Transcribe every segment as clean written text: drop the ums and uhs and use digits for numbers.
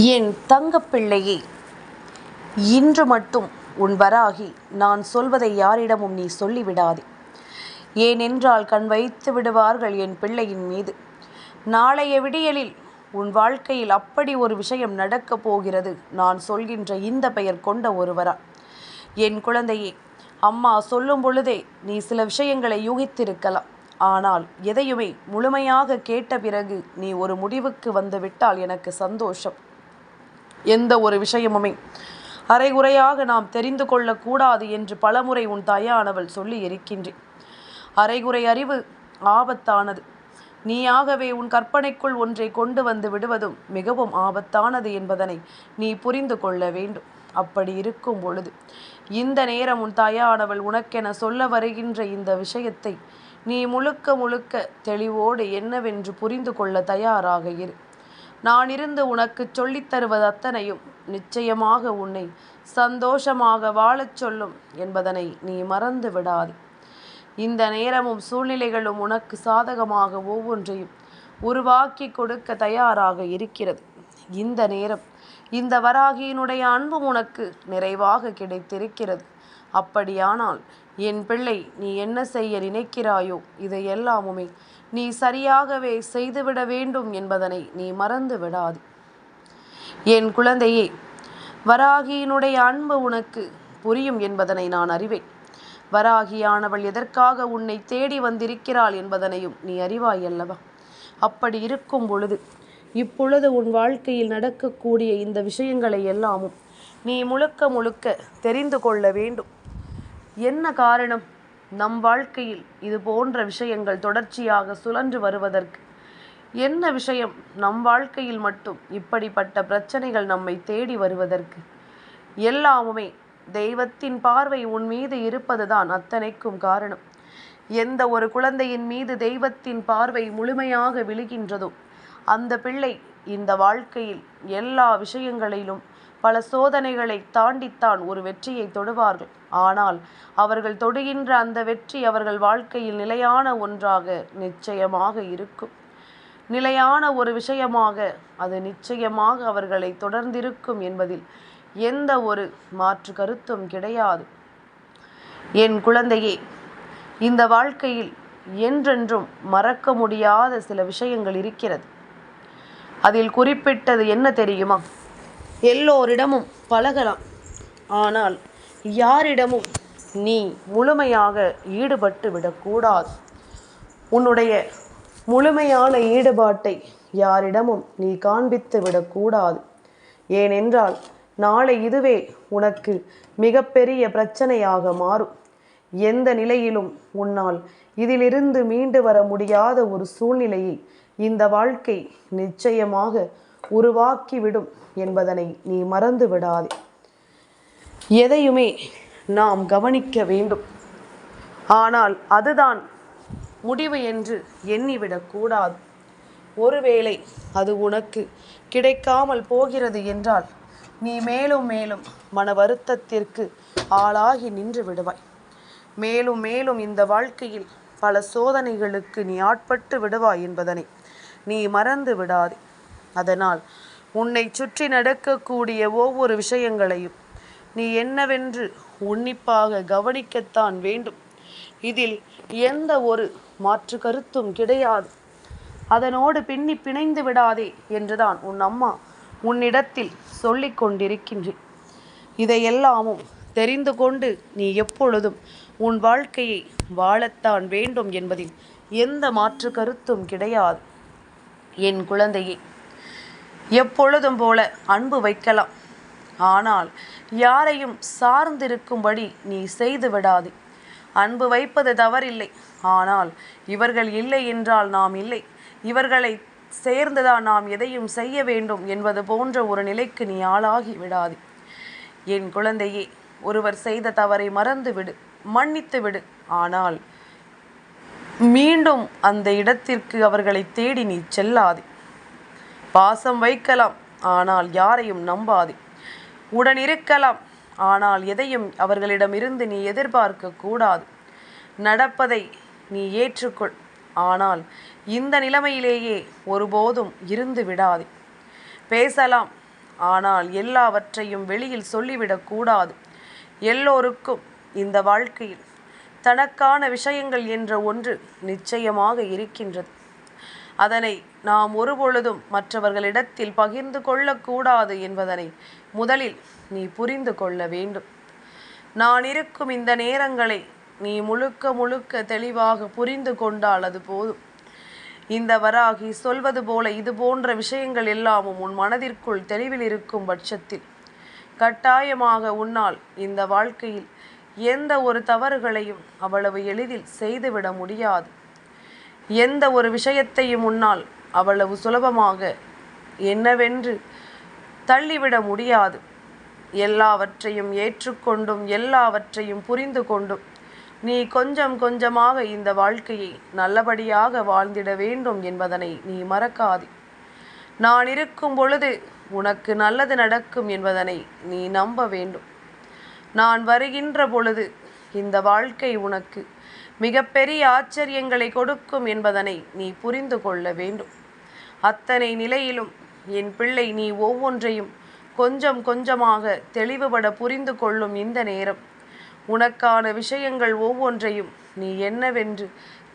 என் தங்கப்பிள்ளையே, இன்று மட்டும் உன் வராகி நான் சொல்வதை யாரிடமும் நீ சொல்லிவிடாதே. ஏனென்றால் கண் வைத்து விடுவார்கள் என் பிள்ளையின் மீது. நாளைய விடியலில் உன் வாழ்க்கையில் அப்படி ஒரு விஷயம் நடக்கப் போகிறது. நான் சொல்கின்ற இந்த பெயர் கொண்ட ஒருவரா. என் குழந்தையே, அம்மா சொல்லும் பொழுதே நீ சில விஷயங்களை யூகித்திருக்கலாம். ஆனால் எதையுமே முழுமையாக கேட்ட பிறகு நீ ஒரு முடிவுக்கு வந்துவிட்டால் எனக்கு சந்தோஷம். எந்த ஒரு விஷயமுமே அரைகுறையாக நாம் தெரிந்து கொள்ளக்கூடாது என்று பலமுறை உன் தாயானவள் சொல்லி இருக்கின்றேன். அரைகுறை அறிவு ஆபத்தானது. நீயாகவே உன் கற்பனைக்குள் ஒன்றை கொண்டு வந்து விடுவதும் மிகவும் ஆபத்தானது என்பதனை நீ புரிந்து கொள்ள வேண்டும். அப்படி இருக்கும் பொழுது இந்த நேரம் உன் தாயானவள் உனக்கென சொல்ல வருகின்ற இந்த விஷயத்தை நீ முழுக்க முழுக்க தெளிவோடு என்னவென்று புரிந்து கொள்ள தயாராக இரு. நான் இருந்து உனக்கு சொல்லித் தருவது அத்தனையும் நிச்சயமாக உன்னை சந்தோஷமாக வாழச் சொல்லும் என்பதனை நீ மறந்து விடாதே. இந்த நேரமும் சூழ்நிலைகளும் உனக்கு சாதகமாக ஒவ்வொன்றையும் உருவாக்கி கொடுக்க தயாராக இருக்கிறது. இந்த நேரம் இந்த வராகியினுடைய அன்பும் உனக்கு நிறைவாக கிடைத்திருக்கிறது. அப்படியானால் என் பிள்ளை, நீ என்ன செய்ய நினைக்கிறாயோ இதையெல்லாமுமே நீ சரியாகவே செய்துவிட வேண்டும் என்பதனை நீ மறந்து விடாது. என் குழந்தையே, வராகியினுடைய அன்பு உனக்கு புரியும் என்பதனை நான் அறிவேன். வராகியானவள் எதற்காக உன்னை தேடி வந்திருக்கிறாள் என்பதனையும் நீ அறிவாய் அல்லவா? அப்படி இருக்கும் பொழுது இப்பொழுது உன் வாழ்க்கையில் நடக்கக்கூடிய இந்த விஷயங்களை எல்லாமும் நீ முழுக்க முழுக்க தெரிந்து கொள்ள வேண்டும். என்ன காரணம்? நம் வாழ்க்கையில் இது போன்ற விஷயங்கள் தொடர்ச்சியாக சுழன்று வருவதற்கு என்ன விஷயம்? நம் வாழ்க்கையில் மட்டும் இப்படிப்பட்ட பிரச்சனைகள் நம்மை தேடி வருவதற்கு எல்லாமுமே தெய்வத்தின் பார்வை உன் மீது இருப்பதுதான் அத்தனைக்கும் காரணம். எந்த ஒரு குழந்தையின் மீது தெய்வத்தின் பார்வை முழுமையாக விழுகின்றதோ அந்த பிள்ளை இந்த வாழ்க்கையில் எல்லா விஷயங்களிலும் பல சோதனைகளை தாண்டித்தான் ஒரு வெற்றியை தொடுவார்கள். ஆனால் அவர்கள் தொடுகின்ற அந்த வெற்றி அவர்கள் வாழ்க்கையில் நிலையான ஒன்றாக நிச்சயமாக இருக்கும். நிலையான ஒரு விஷயமாக அது நிச்சயமாக அவர்களை தொடர்ந்திருக்கும் என்பதில் எந்த ஒரு மாற்று கருத்தும் கிடையாது. என் குழந்தையே, இந்த வாழ்க்கையில் என்றென்றும் மறக்க முடியாத சில விஷயங்கள் இருக்கிறது. அதில் குறிப்பிட்டது என்ன தெரியுமா? எல்லோரிடமும் பழகலாம், ஆனால் யாரிடமும் நீ முழுமையாக ஈடுபட்டு விடக்கூடாது. உன்னுடைய முழுமையான ஈடுபாட்டை யாரிடமும் நீ காண்பித்து விடக்கூடாது. ஏனென்றால் நாளை இதுவே உனக்கு மிகப்பெரிய பிரச்சனையாக மாறும். எந்த நிலையிலும் உன்னால் இதிலிருந்து மீண்டு வர முடியாத ஒரு சூழ்நிலையை இந்த வாழ்க்கை நிச்சயமாக உருவாக்கிவிடும் என்பதனை நீ மறந்து விடாதே. எதையுமே நாம் கவனிக்க வேண்டும், ஆனால் அதுதான் முடிவு என்று எண்ணிவிடக்கூடாது. ஒருவேளை அது உனக்கு கிடைக்காமல் போகிறது என்றால் நீ மேலும் மேலும் மன வருத்தத்திற்கு ஆளாகி நின்று விடுவாய். மேலும் மேலும் இந்த வாழ்க்கையில் பல சோதனைகளுக்கு நீ ஆட்பட்டு விடுவாய் என்பதனை நீ மறந்து விடாதே. அதனால் உன்னை சுற்றி நடக்கக்கூடிய ஒவ்வொரு விஷயங்களையும் நீ என்னவென்று உன்னிப்பாக கவனிக்கத்தான் வேண்டும். இதில் எந்த ஒரு மாற்று கருத்தும் கிடையாது. அதனோடு பின்னி பிணைந்து விடாதே என்றுதான் உன் அம்மா உன்னிடத்தில் சொல்லி கொண்டிருக்கின்றேன். இதையெல்லாமும் தெரிந்து கொண்டு நீ எப்பொழுதும் உன் வாழ்க்கையை வாழத்தான் வேண்டும் என்பதில் எந்த மாற்று கருத்தும் கிடையாது. என் குழந்தையே, எப்பொழுதும் போல அன்பு வைக்கலாம், ஆனால் யாரையும் சார்ந்திருக்கும்படி நீ செய்து விடாதே. அன்பு வைப்பது தவறில்லை, ஆனால் இவர்கள் இல்லை என்றால் நாம் இல்லை, இவர்களை சேர்ந்துதான் நாம் எதையும் செய்ய வேண்டும் என்பது போன்ற ஒரு நிலைக்கு நீ ஆளாகி விடாதே. என் குழந்தையே, ஒருவர் செய்த தவறை மறந்து விடு, மன்னித்து விடு. ஆனால் மீண்டும் அந்த இடத்திற்கு அவர்களை தேடி நீ செல்லாதே. பாசம் வைக்கலாம், ஆனால் யாரையும் நம்பாதே. உடன் இருக்கலாம், ஆனால் எதையும் அவர்களிடமிருந்து நீ எதிர்பார்க்க கூடாது. நடப்பதை நீ ஏற்றுக்கொள், ஆனால் இந்த நிலைமையிலேயே ஒருபோதும் இருந்து விடாதே. பேசலாம், ஆனால் எல்லாவற்றையும் வெளியில் சொல்லிவிடக்கூடாது. எல்லோருக்கும் இந்த வாழ்க்கையில் தனக்கான விஷயங்கள் என்ற ஒன்று நிச்சயமாக இருக்கின்றது. அதனை நாம் ஒருபொழுதும் மற்றவர்களிடத்தில் பகிர்ந்து கொள்ளக்கூடாது என்பதனை முதலில் நீ புரிந்து கொள்ள வேண்டும். நான் இருக்கும் இந்த நேரங்களை நீ முழுக்க முழுக்க தெளிவாக புரிந்து கொண்டால் அது போதும். இந்த வராகி சொல்வது போல இது போன்ற விஷயங்கள் எல்லாமும் உன் மனதிற்குள் தெளிவில் இருக்கும் பட்சத்தில் கட்டாயமாக உன்னால் இந்த வாழ்க்கையில் எந்த ஒரு தவறுகளையும் அவ்வளவு எளிதில் செய்துவிட முடியாது. எந்த ஒரு விஷயத்தையும் உன்னால் அவ்வளவு சுலபமாக என்னவென்று தள்ளிவிட முடியாது. எல்லாவற்றையும் ஏற்றுக்கொண்டும் எல்லாவற்றையும் புரிந்து கொண்டும் நீ கொஞ்சம் கொஞ்சமாக இந்த வாழ்க்கையை நல்லபடியாக வாழ்ந்திட வேண்டும் என்பதனை நீ மறக்காதே. நான் இருக்கும் பொழுது உனக்கு நல்லது நடக்கும் என்பதனை நீ நம்ப வேண்டும். நான் வருகின்ற பொழுது இந்த வாழ்க்கை உனக்கு மிகப்பெரிய ஆச்சரியங்களை கொடுக்கும் என்பதனை நீ புரிந்து கொள்ள வேண்டும். அத்தனை நிலையிலும் என் பிள்ளை நீ ஒவ்வொன்றையும் கொஞ்சம் கொஞ்சமாக தெளிவுபட புரிந்து கொள்ளும் இந்த நேரம் உனக்கான விஷயங்கள் ஒவ்வொன்றையும் நீ என்னவென்று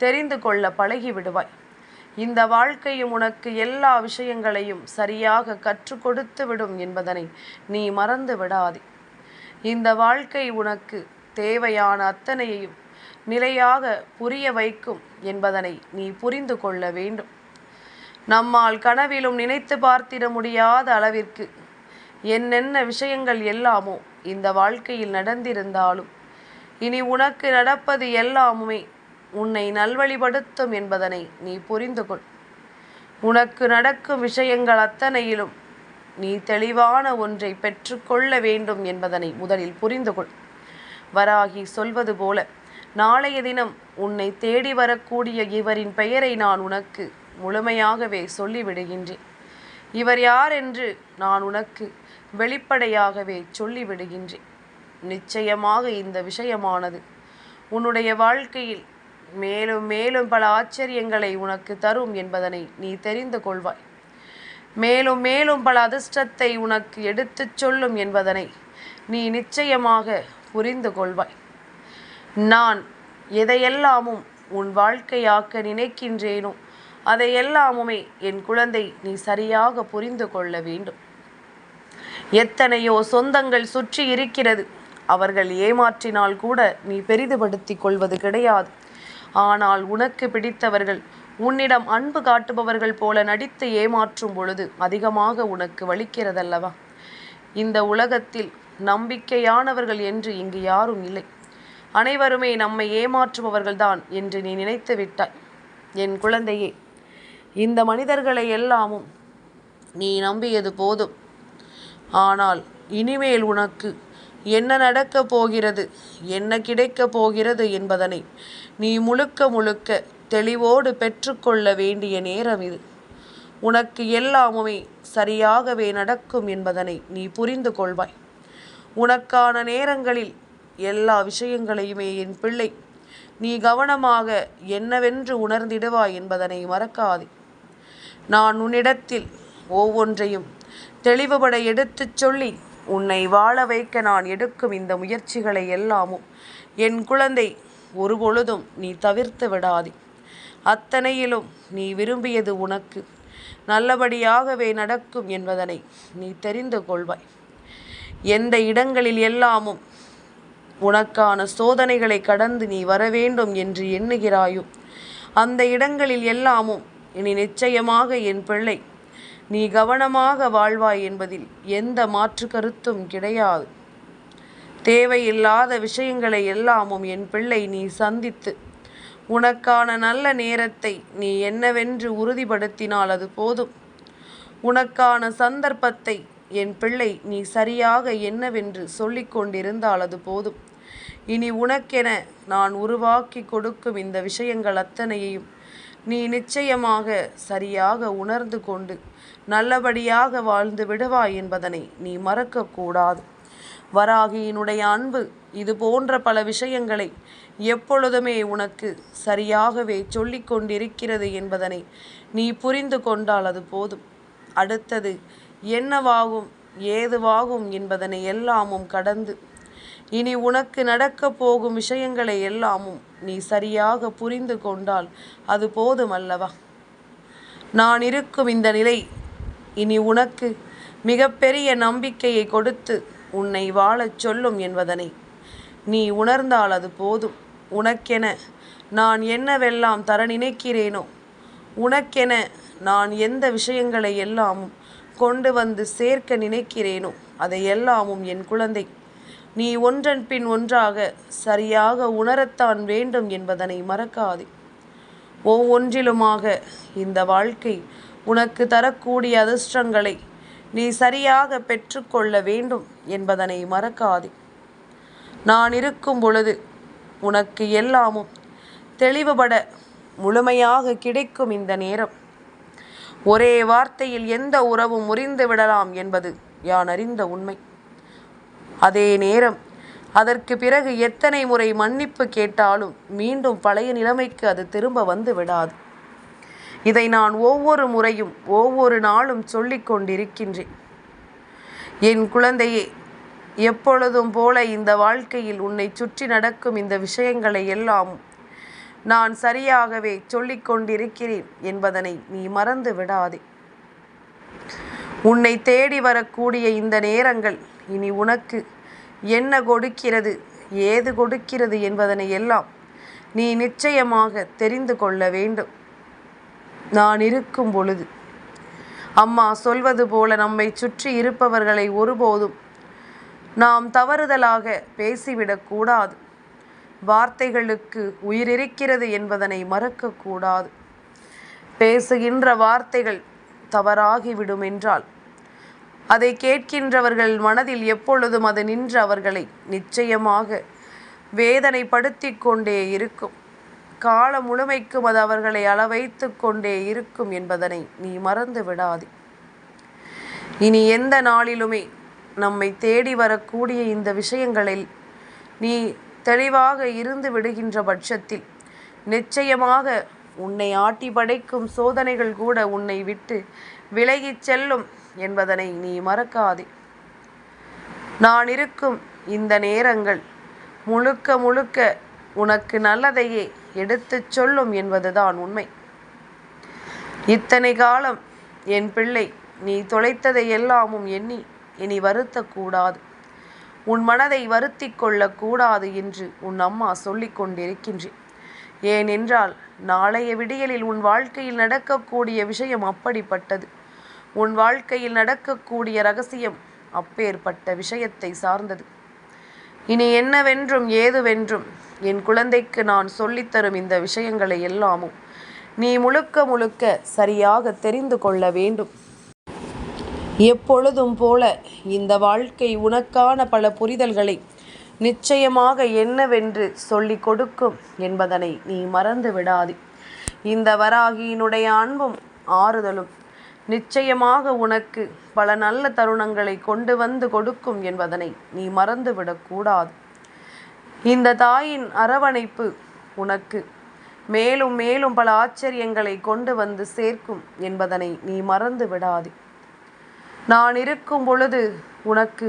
தெரிந்து கொள்ள பழகிவிடுவாய். இந்த வாழ்க்கையும் உனக்கு எல்லா விஷயங்களையும் சரியாக கற்றுக் கொடுத்து விடும் என்பதனை நீ மறந்து விடாதே. இந்த வாழ்க்கை உனக்கு தேவையான அத்தனையையும் நிலையாக புரிய வைக்கும் என்பதனை நீ புரிந்து கொள்ள வேண்டும். நம்மால் கனவிலும் நினைத்து பார்த்திட முடியாத அளவிற்கு என்னென்ன விஷயங்கள் எல்லாமோ இந்த வாழ்க்கையில் நடந்திருந்தாலும் இனி உனக்கு நடப்பது எல்லாமுமே உன்னை நல்வழிப்படுத்தும் என்பதனை நீ புரிந்து கொள். உனக்கு நடக்கும் விஷயங்கள் அத்தனையிலும் நீ தெளிவான ஒன்றை பெற்றுக்கொள்ள வேண்டும் என்பதனை முதலில் புரிந்து கொள். வராகி சொல்வது போல நாளைய தினம் உன்னை தேடி வரக்கூடிய இவரின் பெயரை நான் உனக்கு முழுமையாகவே சொல்லிவிடுகின்றேன். இவர் யார் என்று நான் உனக்கு வெளிப்படையாகவே சொல்லிவிடுகின்றேன். நிச்சயமாக இந்த விஷயமானது உன்னுடைய வாழ்க்கையில் மேலும் மேலும் பல ஆச்சரியங்களை உனக்கு தரும் என்பதனை நீ தெரிந்து கொள்வாய். மேலும் மேலும் பல அதிர்ஷ்டத்தை உனக்கு எடுத்துச் சொல்லும் என்பதனை நீ நிச்சயமாக புரிந்து கொள்வாய். நான் எதையெல்லாமும் உன் வாழ்க்கையாக்க நினைக்கின்றேனோ அதையெல்லாமுமே என் குழந்தை நீ சரியாக புரிந்து கொள்ள வேண்டும். எத்தனையோ சொந்தங்கள் சுற்றி இருக்கிறது. அவர்கள் ஏமாற்றினால் கூட நீ பெரிதுபடுத்தி கொள்வது கிடையாது. ஆனால் உனக்கு பிடித்தவர்கள் உன்னிடம் அன்பு காட்டுபவர்கள் போல நடித்து ஏமாற்றும் பொழுது அதிகமாக உனக்கு வலிக்கிறதல்லவா? இந்த உலகத்தில் நம்பிக்கையானவர்கள் என்று இங்கு யாரும் இல்லை. அனைவருமே நம்மை ஏமாற்றுபவர்கள்தான் என்று நீ நினைத்து விட்டாய். என் குழந்தையே, இந்த மனிதர்களை எல்லாமும் நீ நம்பியது போதும். ஆனால் இனிமேல் உனக்கு என்ன நடக்கப் போகிறது, என்ன கிடைக்கப் போகிறது என்பதனை நீ முழுக்க முழுக்க தெளிவோடு பெற்றுக்கொள்ள வேண்டிய நேரம் இது. உனக்கு எல்லாமுமே சரியாகவே நடக்கும் என்பதனை நீ புரிந்து கொள்வாய். உனக்கான நேரங்களில் எல்லா விஷயங்களையுமே என் பிள்ளை நீ கவனமாக என்னவென்று உணர்ந்திடுவாய் என்பதனை மறக்காதே. நான் உன்னிடத்தில் ஒவ்வொன்றையும் தெளிவுபட எடுத்துச் சொல்லி உன்னை வாழ வைக்க நான் எடுக்கும் இந்த முயற்சிகளை எல்லாமும் என் குழந்தை ஒருபொழுதும் நீ தவிர்த்து விடாதே. அத்தனையிலும் நீ விரும்பியது உனக்கு நல்லபடியாகவே நடக்கும் என்பதனை நீ தெரிந்து கொள்வாய். எந்த இடங்களில் எல்லாமும் உனக்கான சோதனைகளை கடந்து நீ வர வேண்டும் என்று எண்ணுகிறாயோ அந்த இடங்களில் எல்லாமும் இனி நிச்சயமாக என் பிள்ளை நீ கவனமாக வாழ்வாய் என்பதில் எந்த மாற்று கருத்தும் கிடையாது. தேவையில்லாத விஷயங்களை எல்லாமும் என் பிள்ளை நீ சந்தித்து உனக்கான நல்ல நேரத்தை நீ என்னவென்று உறுதிப்படுத்தினால் அது போதும். உனக்கான சந்தர்ப்பத்தை என் பிள்ளை நீ சரியாக என்னவென்று சொல்லிக் கொண்டிருந்தால் அது போதும். இனி உனக்கென நான் உருவாக்கி கொடுக்கும் இந்த விஷயங்கள் அத்தனையையும் நீ நிச்சயமாக சரியாக உணர்ந்து கொண்டு நல்லபடியாக வாழ்ந்து விடுவாய் என்பதனை நீ மறக்கக்கூடாது. வராகியினுடைய அன்பு இது போன்ற பல விஷயங்களை எப்பொழுதுமே உனக்கு சரியாகவே சொல்லி கொண்டிருக்கிறது என்பதனை நீ புரிந்து கொண்டால் அது போதும். அடுத்தது என்னவாகும் ஏதுவாகும் என்பதனை எல்லாமும் கடந்து இனி உனக்கு நடக்கப் போகும் விஷயங்களை எல்லாமும் நீ சரியாக புரிந்து கொண்டால் அது போதுமல்லவா? நான் இருக்கும் இந்த நிலை இனி உனக்கு மிகப்பெரிய நம்பிக்கையை கொடுத்து உன்னை வாழச் சொல்லும் என்பதனை நீ உணர்ந்தால் அது போதும். உனக்கென நான் என்னவெல்லாம் தர நினைக்கிறேனோ, உனக்கென நான் எந்த விஷயங்களை எல்லாமும் கொண்டு வந்து சேர்க்க நினைக்கிறேனோ அதை எல்லாமும் என் குழந்தை நீ ஒன்றன் பின் ஒன்றாக சரியாக உணரத்தான் வேண்டும் என்பதனை மறக்காதே. ஒவ்வொன்றிலுமாக இந்த வாழ்க்கை உனக்கு தரக்கூடிய அதிர்ஷ்டங்களை நீ சரியாக பெற்றுக்கொள்ள வேண்டும் என்பதனை மறக்காதே. நான் இருக்கும் பொழுது உனக்கு எல்லாமும் தெளிவுபட முழுமையாக கிடைக்கும் இந்த நேரம். ஒரே வார்த்தையில் எந்த உறவும் முறிந்து விடலாம் என்பது யான் அறிந்த உண்மை. அதே நேரம் அதற்கு பிறகு எத்தனை முறை மன்னிப்பு கேட்டாலும் மீண்டும் பழைய நிலைமைக்கு அது திரும்ப வந்து விடாது. இதை நான் ஒவ்வொரு முறையும் ஒவ்வொரு நாளும் சொல்லிக் கொண்டிருக்கின்றேன். என் குழந்தையே, எப்பொழுதும் போல இந்த வாழ்க்கையில் உன்னை சுற்றி நடக்கும் இந்த விஷயங்களை எல்லாம் நான் சரியாகவே சொல்லிக் கொண்டிருக்கிறேன் என்பதனை நீ மறந்து விடாதே. உன்னை தேடி வரக்கூடிய இந்த நேரங்கள் இனி உனக்கு என்ன கொடுக்கிறது, ஏது கொடுக்கிறது என்பதனை எல்லாம் நீ நிச்சயமாக தெரிந்து கொள்ள வேண்டும். நான் இருக்கும் பொழுது அம்மா சொல்வது போல நம்மை சுற்றி இருப்பவர்களை ஒருபோதும் நாம் தவறுதலாக பேசிவிடக்கூடாது. வார்த்தைகளுக்கு உயிரிருக்கிறது என்பதனை மறக்கக்கூடாது. பேசுகின்ற வார்த்தைகள் தவறாகிவிடும் என்றால் அதை கேட்கின்றவர்கள் மனதில் எப்பொழுதும் அது நின்று அவர்களை நிச்சயமாக வேதனைப்படுத்தி கொண்டே இருக்கும். காலம் முழுமைக்கும் அது அவர்களை அளவைத்து கொண்டே இருக்கும் என்பதனை நீ மறந்து விடாதே. இனி எந்த நாளிலுமே நம்மை தேடி வரக்கூடிய இந்த விஷயங்களில் நீ தெளிவாக இருந்து விடுகின்ற பட்சத்தில் நிச்சயமாக உன்னை ஆட்டி படைக்கும் சோதனைகள் கூட உன்னை விட்டு விலகிச் செல்லும் என்பதனை நீ மறக்காதே. நான் இருக்கும் இந்த நேரங்கள் முழுக்க முழுக்க உனக்கு நல்லதையே எடுத்துச் சொல்லும் என்பதுதான் உண்மை. இத்தனை காலம் என் பிள்ளை நீ தொலைத்ததை எல்லாமும் எண்ணி இனி வருத்தக்கூடாது, உன் மனதை வருத்தி கொள்ளக்கூடாது என்று உன் அம்மா சொல்லிக் கொண்டிருக்கின்றேன். ஏனென்றால் நாளைய விடியலில் உன் வாழ்க்கையில் நடக்கக்கூடிய விஷயம் அப்படிப்பட்டது. உன் வாழ்க்கையில் நடக்கக்கூடிய ரகசியம் அப்பேற்பட்ட விஷயத்தை சார்ந்தது. இனி என்னவென்றும் ஏதுவென்றும் என் குழந்தைக்கு நான் சொல்லித்தரும் இந்த விஷயங்களை எல்லாமும் நீ முழுக்க முழுக்க சரியாக தெரிந்து கொள்ள வேண்டும். எப்பொழுதும் போல இந்த வாழ்க்கை உனக்கான பல புரிதல்களை நிச்சயமாக என்னவென்று சொல்லிக் கொடுக்கும் என்பதனை நீ மறந்து விடாதே. இந்த வராகியினுடைய அன்பும் ஆறுதலும் நிச்சயமாக உனக்கு பல நல்ல தருணங்களை கொண்டு வந்து கொடுக்கும் என்பதனை நீ மறந்துவிடக்கூடாது. இந்த தாயின் அரவணைப்பு உனக்கு மேலும் மேலும் பல ஆச்சரியங்களை கொண்டு வந்து சேர்க்கும் என்பதனை நீ மறந்து விடாதே. நான் இருக்கும் பொழுது உனக்கு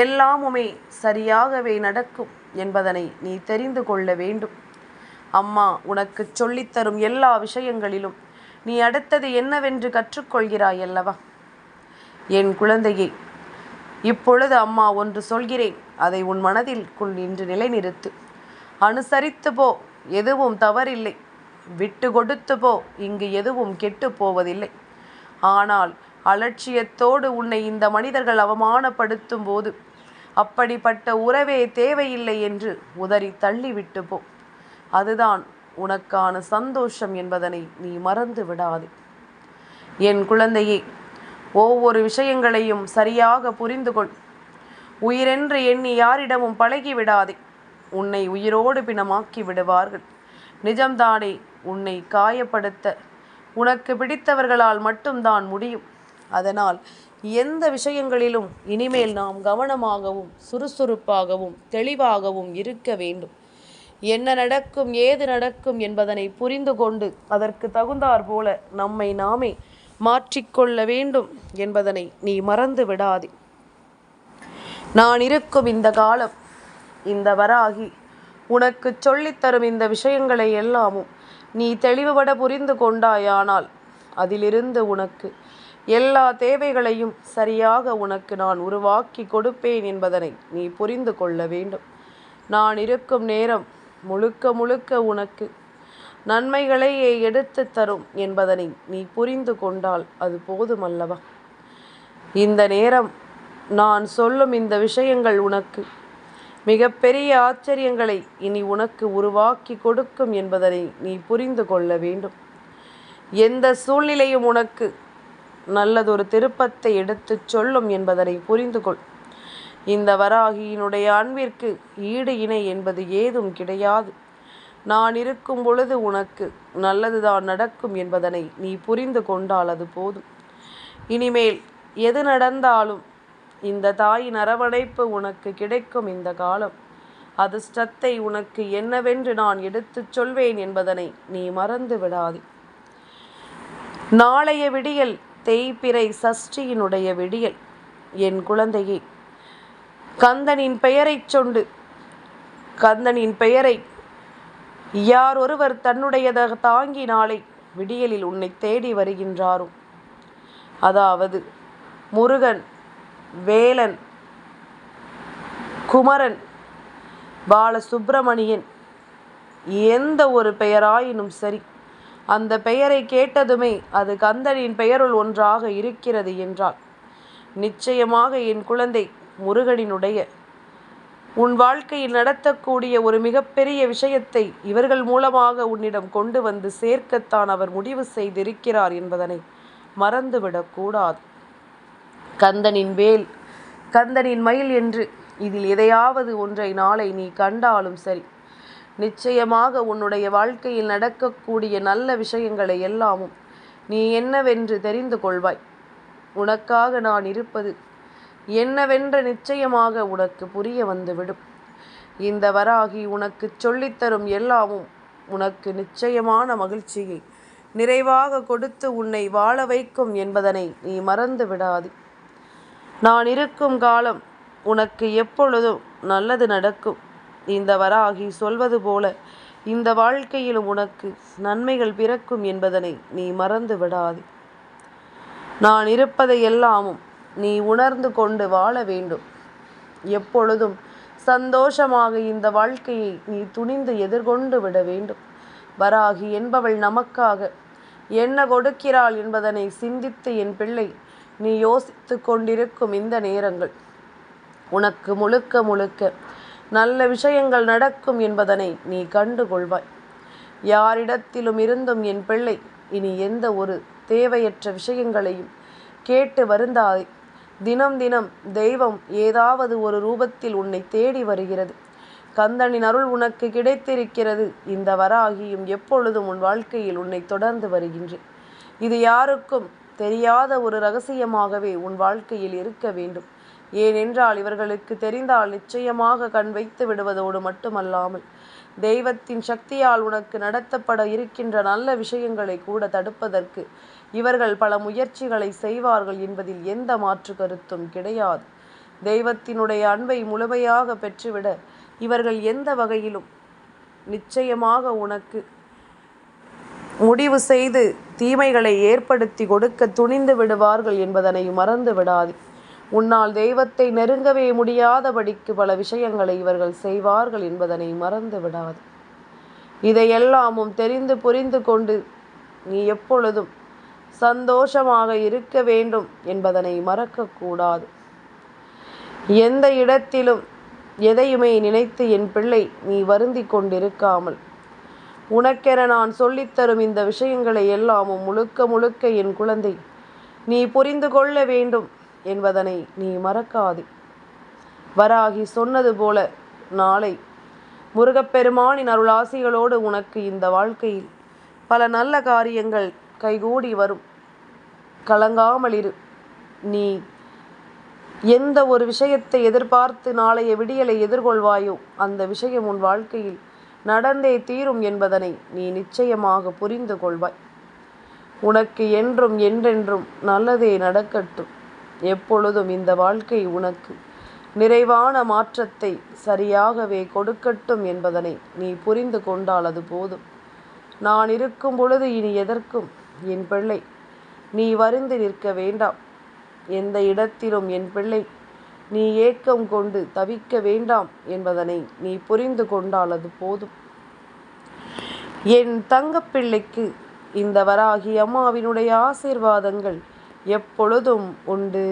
எல்லாமுமே சரியாகவே நடக்கும் என்பதனை நீ தெரிந்து கொள்ள வேண்டும். அம்மா உனக்கு சொல்லித்தரும் எல்லா விஷயங்களிலும் நீ அடுத்தது என்னவென்று கற்றுக்கொள்கிறாய் அல்லவா? என் குழந்தையே, இப்பொழுது அம்மா ஒன்று சொல்கிறேன், அதை உன் மனதிற்குள் நின்று நிலைநிறுத்து. அனுசரித்து போ, எதுவும் தவறில்லை. விட்டு கொடுத்து போ, இங்கு எதுவும் கெட்டு போவதில்லை. ஆனால் அலட்சியத்தோடு உன்னை இந்த மனிதர்கள் அவமானப்படுத்தும் போது அப்படிப்பட்ட உறவே தேவையில்லை என்று உதறி தள்ளிவிட்டு போ. அதுதான் உனக்கான சந்தோஷம் என்பதனை நீ மறந்து விடாதே. என் குழந்தையே, ஒவ்வொரு விஷயங்களையும் சரியாக புரிந்து கொள். உயிரென்று எண்ணி யாரிடமும் பழகிவிடாதே. உன்னை உயிரோடு பிணமாக்கி விடுவார்கள். நிஜம்தானே, உன்னை காயப்படுத்த உனக்கு பிடித்தவர்களால் மட்டும்தான் முடியும். அதனால் எந்த விஷயங்களிலும் இனிமேல் நாம் கவனமாகவும் சுறுசுறுப்பாகவும் தெளிவாகவும் இருக்க வேண்டும். என்ன நடக்கும் ஏது நடக்கும் என்பதனை புரிந்து கொண்டு அதற்கு தகுந்தாற் போல நம்மை நாமே மாற்றிக்கொள்ள வேண்டும் என்பதனை நீ மறந்து விடாதே. நான் இருக்கும் இந்த காலம், இந்த வராகி உனக்கு சொல்லித்தரும் இந்த விஷயங்களை எல்லாமும் நீ தெளிவுபட புரிந்து கொண்டாயானால் அதிலிருந்து உனக்கு எல்லா தேவைகளையும் சரியாக உனக்கு நான் உருவாக்கி கொடுப்பேன் என்பதனை நீ புரிந்து கொள்ள வேண்டும். நான் இருக்கும் நேரம் முழுக்க முழுக்க உனக்கு நன்மைகளையே எடுத்து தரும் என்பதனை நீ புரிந்து கொண்டால் அது போதுமல்லவா? இந்த நேரம் நான் சொல்லும் இந்த விஷயங்கள் உனக்கு மிகப்பெரிய ஆச்சரியங்களை இனி உனக்கு உருவாக்கி கொடுக்கும் என்பதனை நீ புரிந்து கொள்ள வேண்டும். எந்த சூழ்நிலையும் உனக்கு நல்லதொரு திருப்பத்தை எடுத்து சொல்லும் என்பதனை புரிந்து கொள். இந்த வராகியினுடைய அன்பிற்கு ஈடு இணை என்பது ஏதும் கிடையாது. நான் இருக்கும் பொழுது உனக்கு நல்லதுதான் நடக்கும் என்பதனை நீ புரிந்து கொண்டால் அது போதும். இனிமேல் எது நடந்தாலும் இந்த தாயின் அரவணைப்பு உனக்கு கிடைக்கும். இந்த காலம் அதிர்ஷ்டத்தை உனக்கு என்னவென்று நான் எடுத்துச் சொல்வேன் என்பதனை நீ மறந்து விடாதே. நாளைய விடியல் தேய்பிறை சஷ்டியினுடைய விடியல். என் குழந்தையே, கந்தனின் பெயரைச் சொண்டு கந்தனின் பெயரை யார் ஒருவர் தன்னுடையதாக தாங்கி நாளை விடியலில் உன்னை தேடி வருகின்றாரோ, அதாவது முருகன், வேலன், குமரன், பாலசுப்பிரமணியன், எந்த ஒரு பெயராயினும் சரி, அந்த பெயரை கேட்டதுமே அது கந்தனின் பெயருள் ஒன்றாக இருக்கிறது என்றால் நிச்சயமாக என் குழந்தை முருகனினுடைய உன் வாழ்க்கையில் நடத்தக்கூடிய ஒரு மிகப்பெரிய விஷயத்தை இவர்கள் மூலமாக உன்னிடம் கொண்டு வந்து சேர்க்கத்தான் அவர் முடிவு செய்திருக்கிறார் என்பதனை மறந்துவிடக்கூடாது. கந்தனின் வேல், கந்தனின் மயில் என்று இதில் எதையாவது ஒன்றை நாளை நீ கண்டாலும் சரி, நிச்சயமாக உன்னுடைய வாழ்க்கையில் நடக்கக்கூடிய நல்ல விஷயங்களை எல்லாமும் நீ என்னவென்று தெரிந்து கொள்வாய். உனக்காக நான் இருப்பது என்னவென்று நிச்சயமாக உனக்கு புரிய வந்துவிடும். இந்த வராகி உனக்கு சொல்லித்தரும் எல்லாமும் உனக்கு நிச்சயமான மகிழ்ச்சியை நிறைவாக கொடுத்து உன்னை வாழ வைக்கும் என்பதனை நீ மறந்து விடாதே. நான் இருக்கும் காலம் உனக்கு எப்பொழுதும் நல்லது நடக்கும். இந்த வராகி சொல்வது போல இந்த வாழ்க்கையிலும் உனக்கு நன்மைகள் பிறக்கும் என்பதனை நீ மறந்து விடாதே. நான் இருப்பதை எல்லாமும் நீ உணர்ந்து கொண்டு வாழ வேண்டும். எப்பொழுதும் சந்தோஷமாக இந்த வாழ்க்கையை நீ துணிந்து எதிர்கொண்டு விட வேண்டும். வராகி என்பவள் நமக்காக என்ன கொடுக்கிறாள் என்பதனை சிந்தித்து என் பிள்ளை நீ யோசித்து கொண்டிருக்கும் இந்த நேரங்கள் உனக்கு முழுக்க முழுக்க நல்ல விஷயங்கள் நடக்கும் என்பதனை நீ கண்டு கொள்வாய். யாரிடத்திலும் இருந்தும் என் பிள்ளை இனி எந்த ஒரு தேவையற்ற விஷயங்களையும் கேட்டு வருந்தாதே. தினம் தினம் தெய்வம் ஏதாவது ஒரு ரூபத்தில் உன்னை தேடி வருகிறது. கந்தனின் அருள் உனக்கு கிடைத்திருக்கிறது. இந்த வராகியும் எப்பொழுதும் உன் வாழ்க்கையில் உன்னை தொடர்ந்து வருகின்றேன். இது யாருக்கும் தெரியாத ஒரு இரகசியமாகவே உன் வாழ்க்கையில் இருக்க வேண்டும். ஏனென்றால் இவர்களுக்கு தெரிந்தால் நிச்சயமாக கண் வைத்து விடுவதோடு மட்டுமல்லாமல் தெய்வத்தின் சக்தியால் உனக்கு நடத்தப்பட இருக்கின்ற நல்ல விஷயங்களை கூட தடுப்பதற்கு இவர்கள் பல முயற்சிகளை செய்வார்கள் என்பதில் எந்த மாற்று கருத்தும் கிடையாது. தெய்வத்தினுடைய அன்பை முழுமையாக பெற்றுவிட இவர்கள் எந்த வகையிலும் நிச்சயமாக உனக்கு முடிவு செய்து தீமைகளை ஏற்படுத்தி கொடுக்க துணிந்து விடுவார்கள் என்பதனை மறந்து விடாது. உன்னால் தெய்வத்தை நெருங்கவே முடியாதபடிக்கு பல விஷயங்களை இவர்கள் செய்வார்கள் என்பதனை மறந்து விடாது. இதையெல்லாமும் தெரிந்து புரிந்து கொண்டு நீ எப்பொழுதும் சந்தோஷமாக இருக்க வேண்டும் என்பதனை மறக்கக்கூடாது. எந்த இடத்திலும் எதையுமே நினைத்து என் பிள்ளை நீ வருந்தி கொண்டிருக்காமல் உனக்கென நான் சொல்லித்தரும் இந்த விஷயங்களை எல்லாமும் முழுக்க முழுக்க என் குழந்தை நீ புரிந்து கொள்ள வேண்டும் என்பதனை நீ மறக்காதே. வராகி சொன்னது போல நாளை முருகப்பெருமானின் அருளாசிகளோடு உனக்கு இந்த வாழ்க்கையில் பல நல்ல காரியங்கள் கைகூடி வரும். கலங்காமல் இரு. நீ எந்த ஒரு விஷயத்தை எதிர்பார்த்து நாளைய விடியலை எதிர்கொள்வாயோ அந்த விஷயம் உன் வாழ்க்கையில் நடந்தே தீரும் என்பதனை நீ நிச்சயமாக புரிந்து கொள்வாய். உனக்கு என்றும் என்றென்றும் நல்லதே நடக்கட்டும். எப்பொழுதும் இந்த வாழ்க்கை உனக்கு நிறைவான மாற்றத்தை சரியாகவே கொடுக்கட்டும் என்பதனை நீ புரிந்து கொண்டால் அது போதும். நான் இருக்கும் பொழுது இனி எதற்கும் என் பிள்ளை நீ வருந்தி நிற்க வேண்டாம். எந்த இடத்திலும் என் பிள்ளை நீ ஏக்கம் கொண்டு தவிக்க வேண்டாம் என்பதனை நீ புரிந்து கொண்டால் அது போதும். என் தங்கப்பிள்ளைக்கு இந்த வராகி அம்மாவினுடைய ஆசீர்வாதங்கள் எப்பொழுதும் உண்டு.